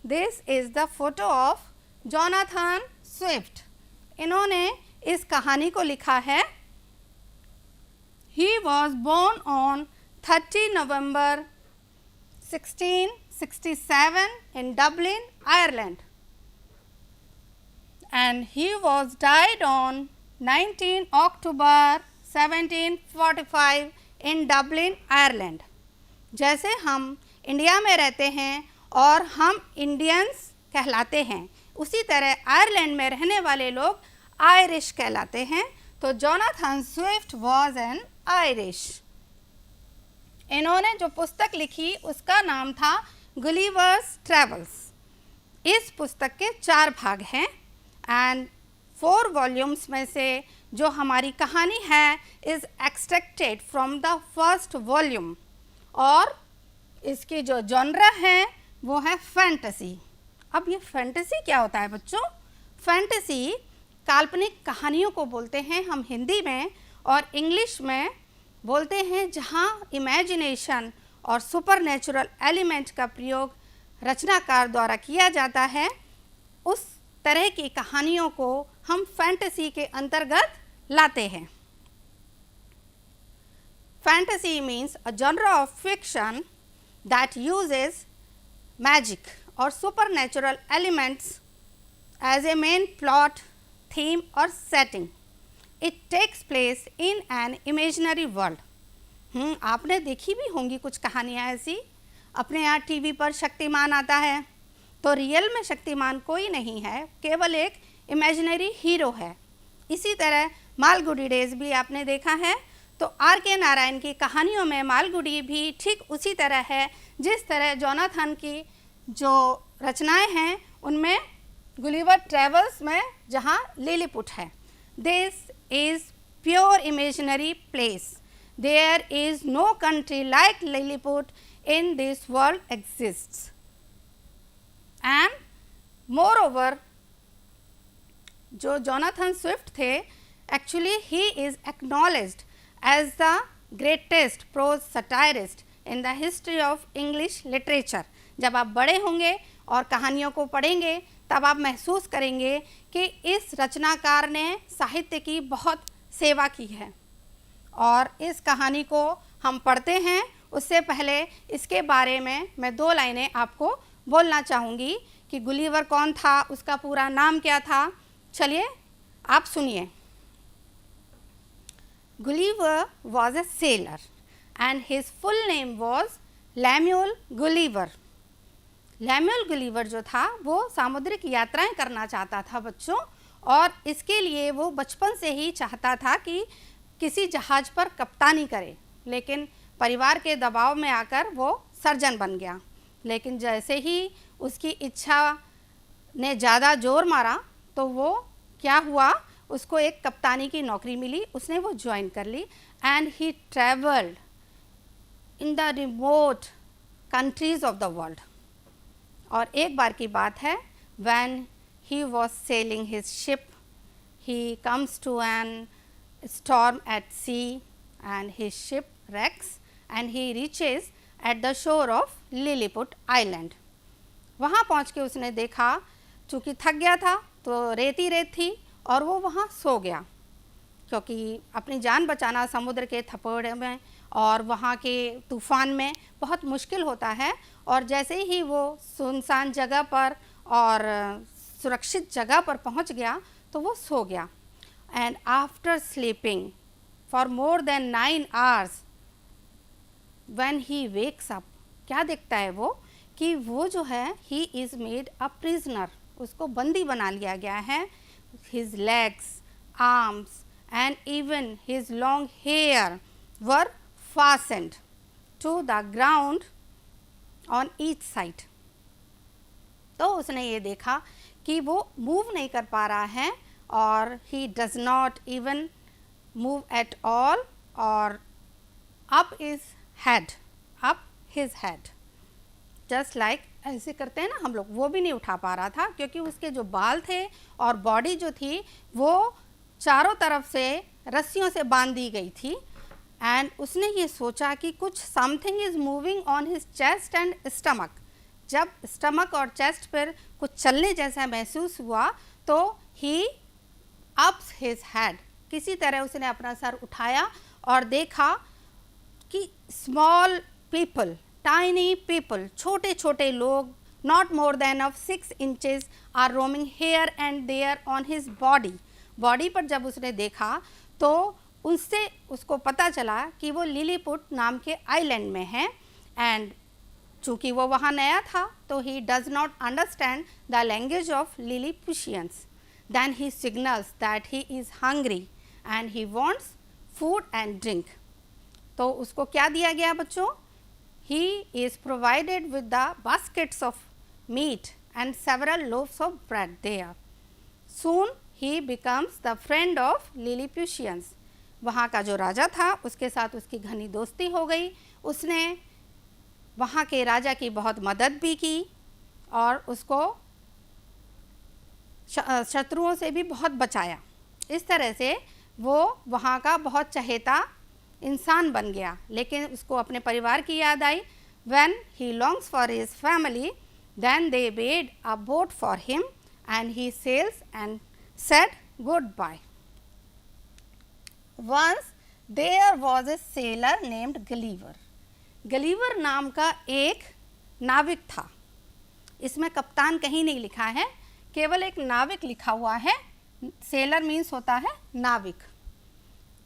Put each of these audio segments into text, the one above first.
This is the photo of Jonathan Swift. इन्होंने इस कहानी को लिखा है। He was born on 30 November 1667 in Dublin, Ireland, and he was died on 19 October 1745 in Dublin, Ireland. जैसे हम इंडिया में रहते हैं और हम इंडियंस कहलाते हैं, उसी तरह आयरलैंड में रहने वाले लोग आयरिश कहलाते हैं। तो Jonathan Swift was an Irish. इन्होंने जो पुस्तक लिखी उसका नाम था गुलिवर्स ट्रैवल्स। इस पुस्तक के 4 भाग हैं एंड 4 वॉल्यूम्स में से जो हमारी कहानी है is extracted from the first volume, और इसकी जो जॉनरा है वो है फैंटेसी। अब ये फैंटेसी क्या होता है बच्चों? फैंटेसी काल्पनिक कहानियों को बोलते हैं हम हिंदी में, और इंग्लिश में बोलते हैं जहाँ इमेजिनेशन और सुपरनेचुरल एलिमेंट का प्रयोग रचनाकार द्वारा किया जाता है। उस तरह की कहानियों को हम फैंटेसी के अंतर्गत लाते हैं। Fantasy means a genre of fiction that uses magic और supernatural elements as a main plot, theme और setting. It takes place in an imaginary world. आपने देखी भी होंगी कुछ कहानियाँ ऐसी। अपने यहाँ टीवी पर शक्तिमान आता है तो रियल में शक्तिमान कोई नहीं है, केवल एक इमेजिनरी हीरो है। इसी तरह मालगुडी डेज भी आपने देखा है। तो R.K. नारायण की कहानियों में मालगुडी भी ठीक उसी तरह है जिस तरह जोनाथन की जो रचनाएं हैं उनमें गुलिवर ट्रैवल्स में जहाँ लिलीपुट है। This is pure imaginary place. There is no country like Lilliput in this world exists, and moreover जो जोनाथन स्विफ्ट थे, actually he is acknowledged as the greatest prose satirist in the history of English literature. जब आप बड़े होंगे और कहानियों को पढ़ेंगे तब आप महसूस करेंगे कि इस रचनाकार ने साहित्य की बहुत सेवा की है। और इस कहानी को हम पढ़ते हैं उससे पहले इसके बारे में मैं 2 लाइनें आपको बोलना चाहूँगी कि गुलिवर कौन था, उसका पूरा नाम क्या था। चलिए आप सुनिए। Gulliver was a sailor and his full name was Lemuel Gulliver. Lemuel Gulliver जो था वो सामुद्रिक यात्राएं करना चाहता था बच्चों, और इसके लिए वो बचपन से ही चाहता था कि किसी जहाज़ पर कप्तानी करे, लेकिन परिवार के दबाव में आकर वो सर्जन बन गया। लेकिन जैसे ही उसकी इच्छा ने ज़्यादा जोर मारा तो वो क्या हुआ, उसको एक कप्तानी की नौकरी मिली, उसने वो ज्वाइन कर ली and he travelled in the remote countries of the world. और एक बार की बात है, when he was sailing his ship, he comes to an storm at sea and his ship wrecks and he reaches at the shore of Lilliput Island. वहाँ पहुँच के उसने देखा, चूँकि थक गया था तो रेत ही रेत थी और वो वहाँ सो गया, क्योंकि अपनी जान बचाना समुद्र के थपेड़े में और वहाँ के तूफ़ान में बहुत मुश्किल होता है। और जैसे ही वो सुनसान जगह पर और सुरक्षित जगह पर पहुँच गया तो वो सो गया। And after sleeping for more than 9 hours when he wakes up, क्या देखता है वो कि वो जो है he is made a prisoner, उसको बंदी बना लिया गया है। His legs, arms and even his long hair were fastened to the ground on each side. तो उसने ये देखा कि वो मूव नहीं कर पा रहा है और he does not even move at all, और up his head just like ऐसे करते हैं ना हम लोग, वो भी नहीं उठा पा रहा था क्योंकि उसके जो बाल थे और बॉडी जो थी वो चारों तरफ से रस्सियों से बांध दी गई थी। एंड उसने ये सोचा कि कुछ something is moving on his chest and stomach, जब स्टमक और चेस्ट पर कुछ चलने जैसा महसूस हुआ तो ही अप्स हिज हेड, किसी तरह उसने अपना सर उठाया और देखा कि स्मॉल पीपल, टाइनी पीपल, छोटे छोटे लोग, not more than of 6 inches are roaming here and there on his body. Body पर जब उसने देखा तो उससे उसको पता चला कि वो लिलीपुट नाम के आइलैंड में है। एंड चूँकि वो वहाँ नया था तो he does not understand the language of Lilliputians. Then he signals that he is hungry and he wants food and drink. तो उसको क्या दिया गया बच्चों? He is provided with the baskets of meat and several loaves of bread there. Soon he becomes the friend of Lilliputians. वहाँ का जो राजा था उसके साथ उसकी घनी दोस्ती हो गई। उसने वहाँ के राजा की बहुत मदद भी की और उसको शत्रुओं से भी बहुत बचाया। इस तरह से वो वहाँ का बहुत चहेता इंसान बन गया। लेकिन उसको अपने परिवार की याद आई। When he longs for his family, then they made a boat for him and he sails and said goodbye. Once there was a sailor named Gulliver. Gulliver नाम का एक नाविक था। इसमें कप्तान कहीं नहीं लिखा है, केवल एक नाविक लिखा हुआ है। सेलर मीन्स होता है नाविक।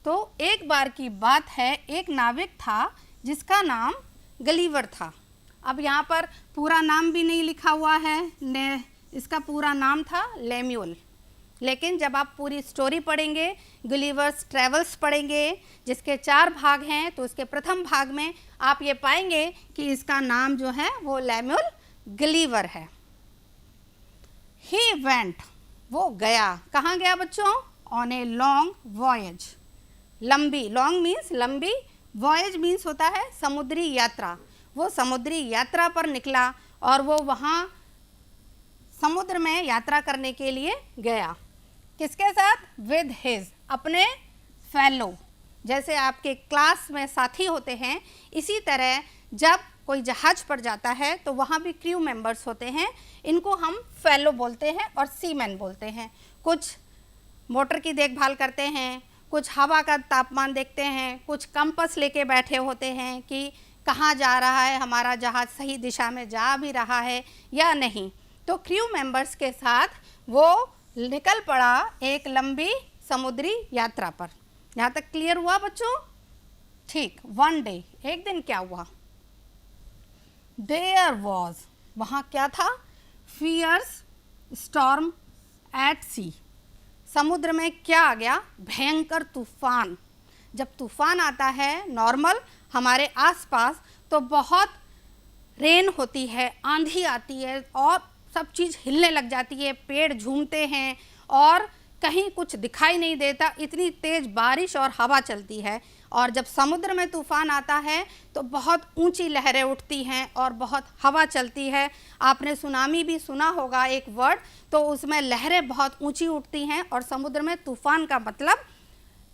तो एक बार की बात है, एक नाविक था जिसका नाम गलीवर था। अब यहाँ पर पूरा नाम भी नहीं लिखा हुआ है, इसका पूरा नाम था लेम्यूल। लेकिन जब आप पूरी स्टोरी पढ़ेंगे, गुलिवर्स ट्रेवल्स पढ़ेंगे जिसके 4 भाग हैं, तो उसके प्रथम भाग में आप ये पाएंगे कि इसका नाम जो है वो लेम्यूल गलीवर है। ही वेंट, वो गया। कहाँ गया बच्चों? On a long voyage. लंबी, लॉन्ग मीन्स लंबी, वॉयज मीन्स होता है समुद्री यात्रा। वो समुद्री यात्रा पर निकला और वो वहाँ समुद्र में यात्रा करने के लिए गया। किसके साथ? विद हिज, अपने फेलो। जैसे आपके क्लास में साथी होते हैं, इसी तरह जब कोई जहाज पर जाता है तो वहाँ भी क्रू मेंबर्स होते हैं। इनको हम फेलो बोलते हैं और सीमैन बोलते हैं। कुछ मोटर की देखभाल करते हैं, कुछ हवा का तापमान देखते हैं, कुछ कंपास लेके बैठे होते हैं कि कहाँ जा रहा है हमारा जहाज, सही दिशा में जा भी रहा है या नहीं। तो क्रू मेंबर्स के साथ वो निकल पड़ा एक लंबी समुद्री यात्रा पर। यहाँ तक क्लियर हुआ बच्चों? ठीक। वन डे, एक दिन क्या हुआ? देयर वॉज, वहाँ क्या था? फियर्स स्टॉर्म एट सी। समुद्र में क्या आ गया? भयंकर तूफान। जब तूफान आता है नॉर्मल हमारे आसपास तो बहुत रेन होती है, आंधी आती है और सब चीज़ हिलने लग जाती है, पेड़ झूमते हैं और कहीं कुछ दिखाई नहीं देता, इतनी तेज़ बारिश और हवा चलती है। और जब समुद्र में तूफान आता है तो बहुत ऊंची लहरें उठती हैं और बहुत हवा चलती है। आपने सुनामी भी सुना होगा एक वर्ड, तो उसमें लहरें बहुत ऊंची उठती हैं और समुद्र में तूफान का मतलब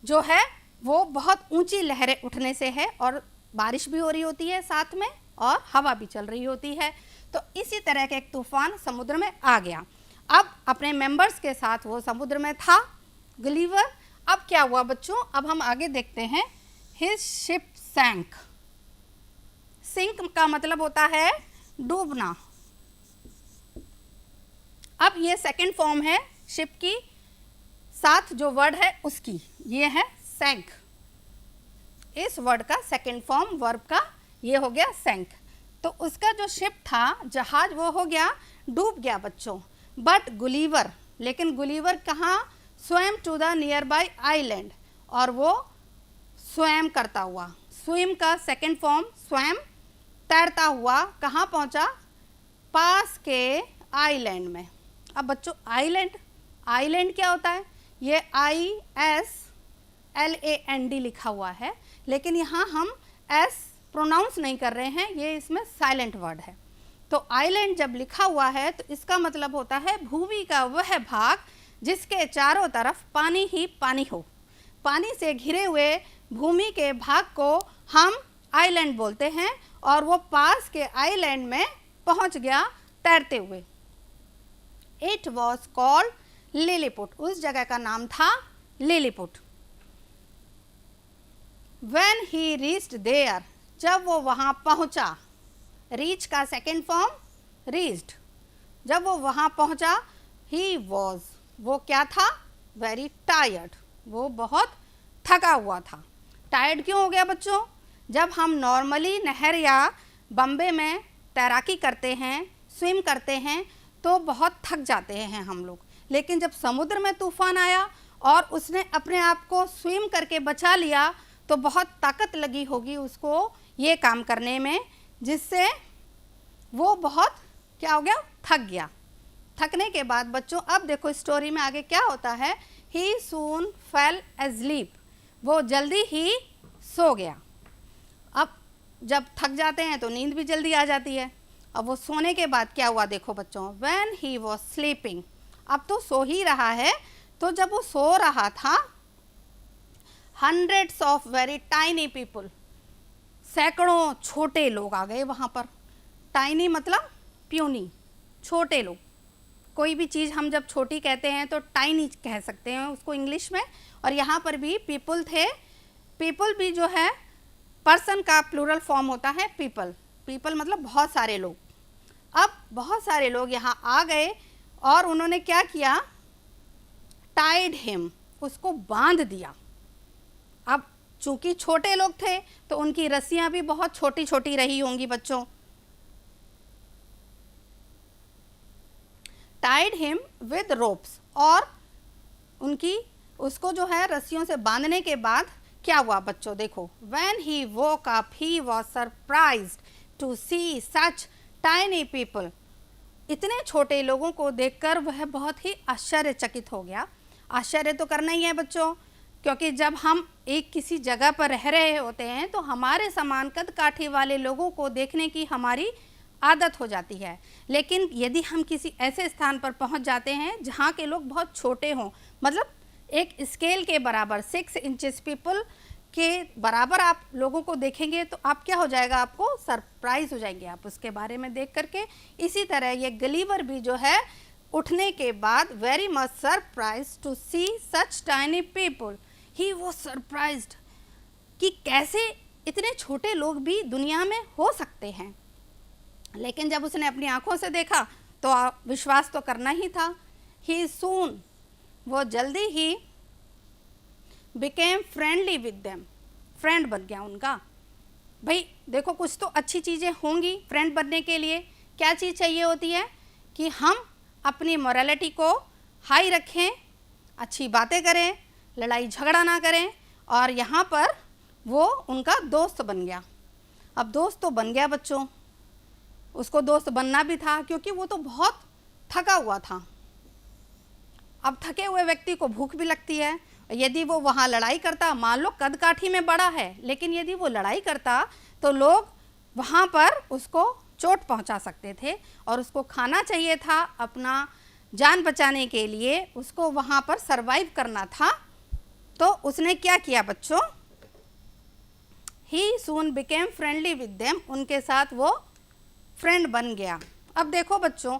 जो है वो बहुत ऊंची लहरें उठने से है और बारिश भी हो रही होती है साथ में और हवा भी चल रही होती है। तो इसी तरह का एक तूफान समुद्र में आ गया। अब अपने मेंबर्स के साथ वो समुद्र में था गलीवर। अब क्या हुआ बच्चों? अब हम आगे देखते हैं। His ship सैंक। सिंक का मतलब होता है डूबना। अब ये सेकंड फॉर्म है शिप की, साथ जो वर्ड है उसकी, ये है सैंक। इस वर्ड का सेकंड फॉर्म वर्ब का ये हो गया सैंक। तो उसका जो शिप था, जहाज, वो हो गया, डूब गया बच्चों। बट गुलीवर, लेकिन गुलीवर कहाँ? Swam to the nearby island, और वो स्वयं करता हुआ, स्विम का सेकंड फॉर्म स्वयं, तैरता हुआ कहाँ पहुँचा? पास के आइलैंड में। अब बच्चों आइलैंड, आइलैंड क्या होता है? ये ISLAND लिखा हुआ है, लेकिन यहाँ हम S प्रोनाउंस नहीं कर रहे हैं, ये इसमें साइलेंट वर्ड है। तो आइलैंड जब लिखा हुआ है तो इसका मतलब होता है भूमि का वह भाग जिसके चारों तरफ पानी ही पानी हो। पानी से घिरे हुए भूमि के भाग को हम आइलैंड बोलते हैं और वो पास के आइलैंड में पहुंच गया तैरते हुए। इट वॉज कॉल्ड लिलीपुट, उस जगह का नाम था Lilliput. When he reached there, जब वो वहाँ पहुँचा, रीच का सेकेंड फॉर्म रीच्ड, जब वो वहाँ पहुँचा, he was, वो क्या था, वेरी टायर्ड, वो बहुत थका हुआ था। टायर्ड क्यों हो गया बच्चों? जब हम नॉर्मली नहर या बम्बे में तैराकी करते हैं, स्विम करते हैं, तो बहुत थक जाते हैं हम लोग, लेकिन जब समुद्र में तूफान आया और उसने अपने आप को स्विम करके बचा लिया, तो बहुत ताकत लगी होगी उसको ये काम करने में, जिससे वो बहुत क्या हो गया, थक गया। थकने के बाद बच्चों अब देखो स्टोरी में आगे क्या होता है, ही सून फेल एस्लीप, वो जल्दी ही सो गया। अब जब थक जाते हैं तो नींद भी जल्दी आ जाती है। अब वो सोने के बाद क्या हुआ देखो बच्चों, व्हेन ही वॉज स्लीपिंग, अब तो सो ही रहा है, तो जब वो सो रहा था, hundreds of very tiny people, सैकड़ों छोटे लोग आ गए वहाँ पर। टाइनी मतलब प्यूनी, छोटे लोग। कोई भी चीज़ हम जब छोटी कहते हैं तो टाइनी कह सकते हैं उसको इंग्लिश में, और यहाँ पर भी पीपल थे। पीपल भी जो है पर्सन का प्लूरल फॉर्म होता है पीपल, पीपल मतलब बहुत सारे लोग। अब बहुत सारे लोग यहाँ आ गए और उन्होंने क्या किया, टाइड हिम, उसको बांध दिया। अब चूंकि छोटे लोग थे तो उनकी रस्सियां भी बहुत छोटी छोटी रही होंगी बच्चों। टाइड हिम विद रोप्स, और उनकी उसको जो है रस्सियों से बांधने के बाद क्या हुआ बच्चों देखो, when he woke up he was surprised to see such tiny people, इतने छोटे लोगों को देखकर वह बहुत ही आश्चर्यचकित हो गया। आश्चर्य तो करना ही है बच्चों, क्योंकि जब हम एक किसी जगह पर रह रहे होते हैं तो हमारे समान कद काठी वाले लोगों को देखने की हमारी आदत हो जाती है, लेकिन यदि हम किसी ऐसे स्थान पर पहुंच जाते हैं जहां के लोग बहुत छोटे हों, मतलब एक स्केल के बराबर 6 इंचेस पीपल के बराबर आप लोगों को देखेंगे तो आप क्या हो जाएगा, आपको सरप्राइज हो जाएंगे आप उसके बारे में देख करके। इसी तरह ये गलीवर भी जो है उठने के बाद very much surprise to see such tiny people, he was surprised कि कैसे इतने छोटे लोग भी दुनिया में हो सकते हैं। लेकिन जब उसने अपनी आंखों से देखा तो विश्वास तो करना ही था। ही सून, वो जल्दी he became friendly with them, friend बन गया उनका। भाई देखो कुछ तो अच्छी चीज़ें होंगी फ्रेंड बनने के लिए। क्या चीज़ चाहिए होती है कि हम अपनी मोरालिटी को हाई रखें, अच्छी बातें करें, लड़ाई झगड़ा ना करें, और यहाँ पर वो उनका दोस्त बन गया। अब दोस्त तो बन गया बच्चों, उसको दोस्त बनना भी था क्योंकि वो तो बहुत थका हुआ था। अब थके हुए व्यक्ति को भूख भी लगती है। यदि वो वहाँ लड़ाई करता, मान लो कद काठी में बड़ा है, लेकिन यदि वो लड़ाई करता तो लोग वहाँ पर उसको चोट पहुँचा सकते थे और उसको खाना चाहिए था, अपना जान बचाने के लिए उसको वहाँ पर सरवाइव करना था। तो उसने क्या किया बच्चों, ही सून बिकेम फ्रेंडली विद देम, उनके साथ वो फ्रेंड बन गया। अब देखो बच्चों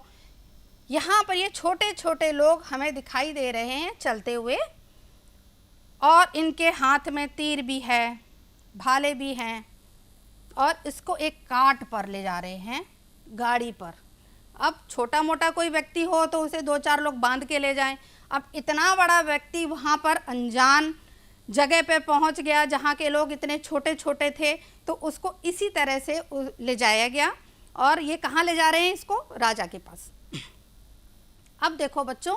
यहाँ पर ये छोटे छोटे लोग हमें दिखाई दे रहे हैं चलते हुए, और इनके हाथ में तीर भी है, भाले भी हैं, और इसको एक काट पर ले जा रहे हैं, गाड़ी पर। अब छोटा मोटा कोई व्यक्ति हो तो उसे 2-4 लोग बांध के ले जाएं। अब इतना बड़ा व्यक्ति वहाँ पर अनजान जगह पे पहुँच गया जहाँ के लोग इतने छोटे छोटे थे, तो उसको इसी तरह से ले जाया गया। और ये कहाँ ले जा रहे हैं इसको, राजा के पास। अब देखो बच्चों,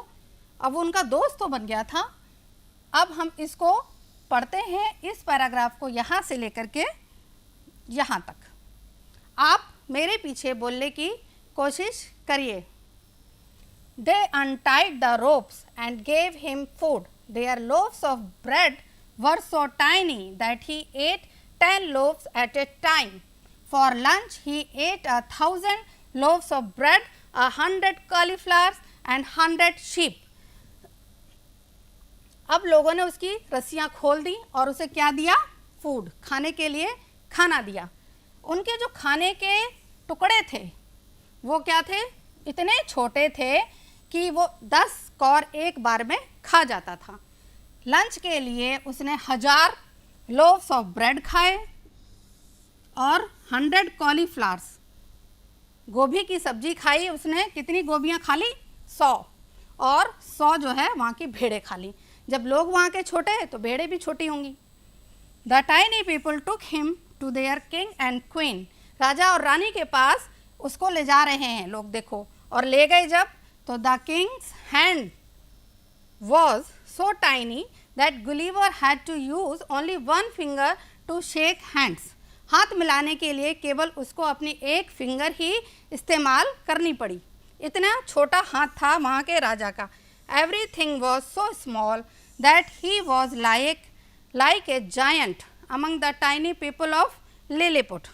अब वो उनका दोस्त तो बन गया था। अब हम इसको पढ़ते हैं, इस पैराग्राफ को यहाँ से लेकर के यहाँ तक। आप मेरे पीछे बोलने की कोशिश करिए। They untied the ropes and gave him food. Their loaves of bread were so tiny that he ate 10 loaves at a time. For lunch he ate 1,000 loaves of bread, 100 cauliflowers and 100 sheep. अब लोगों ने उसकी रस्सियां खोल दी और उसे क्या दिया, फूड, खाने के लिए खाना दिया। उनके जो खाने के टुकड़े थे वो क्या थे, इतने छोटे थे कि वो 10 कौर एक बार में खा जाता था। लंच के लिए उसने 1000 लोव्स ऑफ ब्रेड खाए और 100 कॉलीफ्लावर्स, गोभी की सब्जी खाई उसने। कितनी गोभियाँ खा ली, 100, और 100 जो है वहाँ की भेड़ें खा ली। जब लोग वहाँ के छोटे हैं तो भेड़ें भी छोटी होंगी। The tiny people took him to their king and queen, राजा और रानी के पास उसको ले जा रहे हैं लोग, देखो। और ले गए जब, तो the king's hand was so tiny that Gulliver had to use only 1 finger to shake hands, हाथ मिलाने के लिए केवल उसको अपनी एक फिंगर ही इस्तेमाल करनी पड़ी। इतना छोटा हाथ था वहाँ के राजा का। Everything was so small that he was like a giant among the tiny people of Lilliput.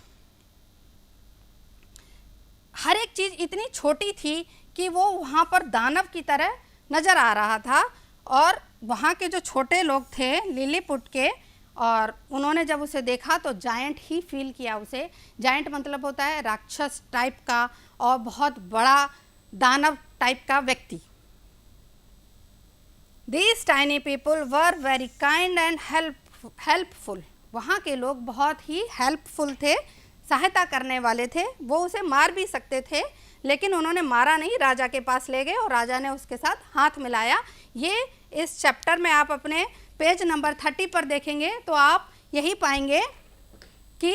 हर एक चीज़ इतनी छोटी थी कि वो वहाँ पर दानव की तरह नज़र आ रहा था। और वहाँ के जो छोटे लोग थे लिलीपुट के, और उन्होंने जब उसे देखा तो जायंट ही फील किया उसे। जायंट मतलब होता है राक्षस टाइप का और बहुत बड़ा दानव टाइप का व्यक्ति। These tiny people were very kind and helpful. वहाँ के लोग बहुत ही हेल्पफुल थे, सहायता करने वाले थे। वो उसे मार भी सकते थे, लेकिन उन्होंने मारा नहीं, राजा के पास ले गए और राजा ने उसके साथ हाथ मिलाया। ये इस चैप्टर में आप अपने पेज नंबर 30 पर देखेंगे तो आप यही पाएंगे कि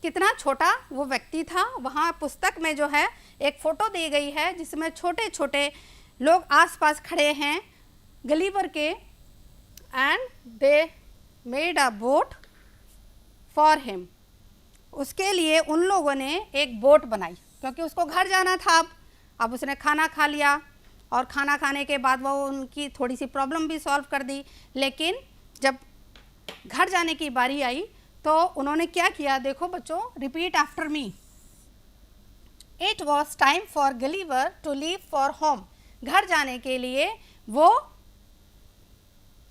कितना छोटा वो व्यक्ति था। वहाँ पुस्तक में जो है एक फ़ोटो दी गई है जिसमें छोटे छोटे लोग आसपास खड़े हैं गलीवर के, and they made a boat for him. उसके लिए उन लोगों ने एक बोट बनाई, क्योंकि उसको घर जाना था। अब उसने खाना खा लिया और खाना खाने के बाद वो उनकी थोड़ी सी प्रॉब्लम भी सॉल्व कर दी। लेकिन जब घर जाने की बारी आई तो उन्होंने क्या किया, देखो बच्चों, repeat after me. It was time for Gulliver to leave for home. घर जाने के लिए वो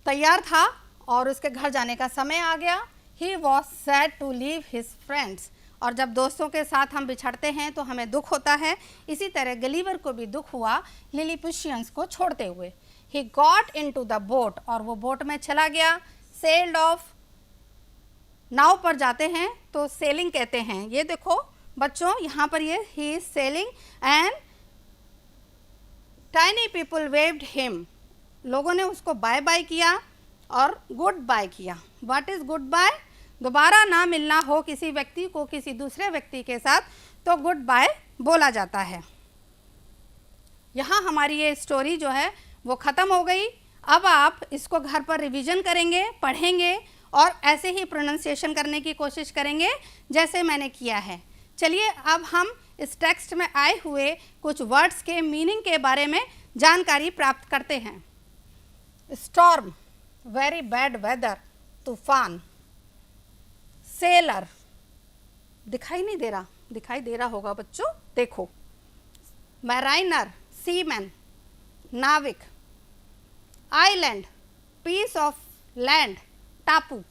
तैयार था और उसके घर जाने का समय आ गया। He was sad to leave his friends. और जब दोस्तों के साथ हम बिछड़ते हैं तो हमें दुख होता है, इसी तरह गलीवर को भी दुख हुआ लिलीपुशियंस को छोड़ते हुए। He got into the boat, और वो बोट में चला गया। सेल्ड ऑफ, नाव पर जाते हैं तो सेलिंग कहते हैं। ये देखो बच्चों, यहाँ पर ये he is sailing and tiny people waved him. लोगों ने उसको बाय बाय किया और गुड बाय किया। What is goodbye? दोबारा ना मिलना हो किसी व्यक्ति को किसी दूसरे व्यक्ति के साथ तो गुड बाय बोला जाता है। यहाँ हमारी ये स्टोरी जो है वो ख़त्म हो गई। अब आप इसको घर पर रिवीजन करेंगे, पढ़ेंगे और ऐसे ही प्रोनाउंसिएशन करने की कोशिश करेंगे जैसे मैंने किया है। चलिए अब हम इस टेक्स्ट में आए हुए कुछ वर्ड्स के मीनिंग के बारे में जानकारी प्राप्त करते हैं। स्टॉर्म, वेरी बैड वेदर, तूफान। सेलर, दिखाई नहीं दे रहा, दिखाई दे रहा होगा बच्चों, देखो। मैराइनर, सीमैन, नाविक। आइलैंड, पीस ऑफ लैंड, टापू।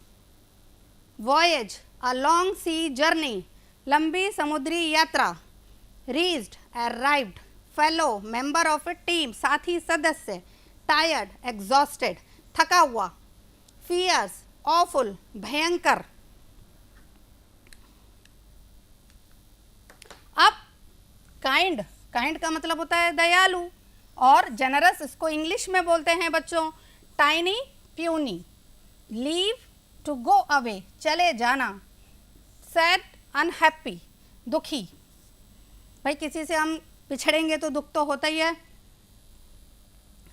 Voyage, a long sea journey, लंबी समुद्री यात्रा। Reached, arrived. Fellow, member of a team, साथी सदस्य। टायर्ड, एग्जॉस्टेड, थका हुआ। फियर्स, ऑफुल, भयंकर। अब काइंड, काइंड का मतलब होता है दयालु, और जनरस इसको इंग्लिश में बोलते हैं बच्चों tiny, puny. Leave, to go away, चले जाना। सैड, अनहैप्पी, दुखी। भाई किसी से हम पिछड़ेंगे तो दुख तो होता ही है।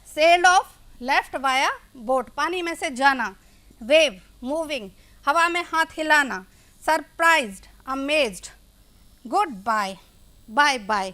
Sailed of, left via boat, पानी में से जाना। वेव, मूविंग, हवा में हाथ हिलाना। Surprised, amazed. Goodbye, bye bye,